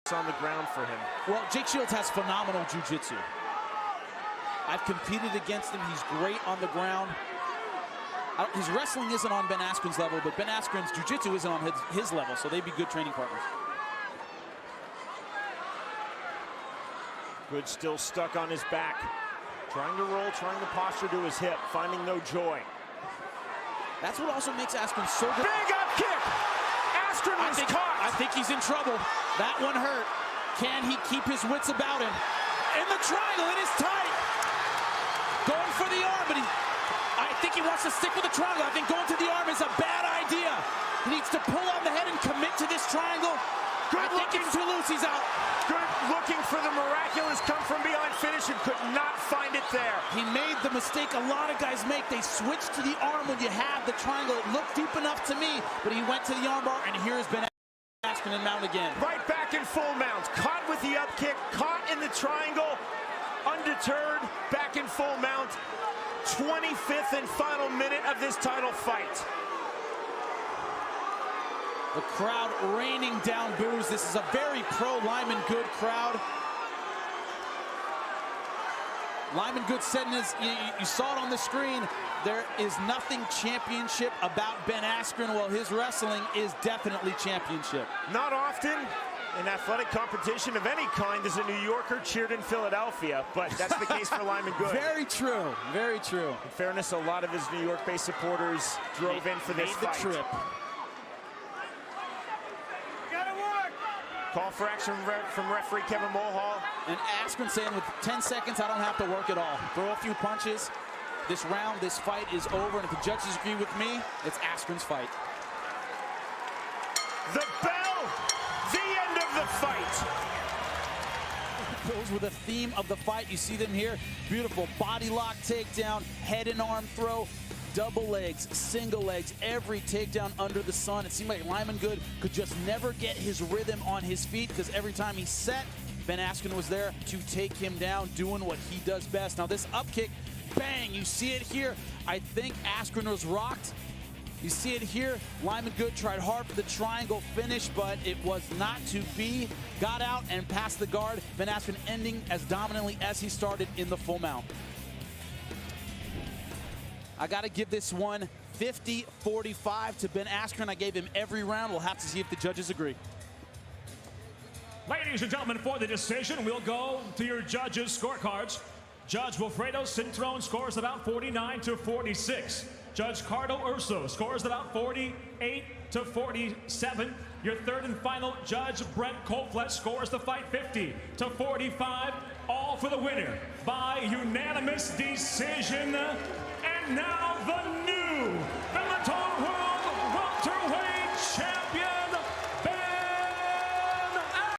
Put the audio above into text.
on the ground for him. Well, Jake Shields has phenomenal jiu-jitsu. I've competed against him. He's great on the ground. His wrestling isn't on Ben Askren's level, but Ben Askren's jiu-jitsu isn't on his level, so they'd be good training partners. Good still stuck on his back. Trying to roll, trying to posture to his hip, finding no joy. That's what also makes Askren so good. Big up kick! Askren was caught! I think he's in trouble. That one hurt. Can he keep his wits about him? In the triangle, it is tight. Going for the arm, but I think he wants to stick with the triangle. I think going to the arm is a bad idea. He needs to pull on the head and commit to this triangle. I think it's too loose, he's out. Good looking for the miraculous come from behind finish and could not find it there. He made the mistake a lot of guys make. They switch to the arm when you have the triangle. It looked deep enough to me, but he went to the arm bar, and here's Ben Askren in mount again. Right back in full mount. Caught with the up kick, caught in the triangle. Undeterred, back in full mount. 25th and final minute of this title fight. The crowd raining down boos. This is a very pro-Lyman Good crowd. Lyman Good said in his, you saw it on the screen, there is nothing championship about Ben Askren. Well, his wrestling is definitely championship. Not often in athletic competition of any kind is a New Yorker cheered in Philadelphia, but that's the case for Lyman Good. Very true, very true. In fairness, a lot of his New York-based supporters drove in for this fight. Made the trip. Call for action from referee Kevin Mulhall. And Askren saying with 10 seconds, I don't have to work at all. Throw a few punches. This round, this fight is over. And if the judges agree with me, it's Askren's fight. The bell, the end of the fight. Those were the theme of the fight. You see them here. Beautiful body lock takedown, head and arm throw. Double legs, single legs, every takedown under the sun. It seemed like Lyman Good could just never get his rhythm on his feet because every time he set, Ben Askren was there to take him down, doing what he does best. Now this up kick, bang, you see it here. I think Askren was rocked. You see it here. Lyman Good tried hard for the triangle finish, but it was not to be. Got out and passed the guard. Ben Askren ending as dominantly as he started in the full mount. I got to give this one 50-45 to Ben Askren. I gave him every round. We'll have to see if the judges agree. Ladies and gentlemen, for the decision, we'll go to your judges' scorecards. Judge Wilfredo Cintrón scores about 49-46. Judge Cardo Urso scores about 48-47. Your third and final judge, Brent Koflet, scores the fight 50-45. All for the winner by unanimous decision. And now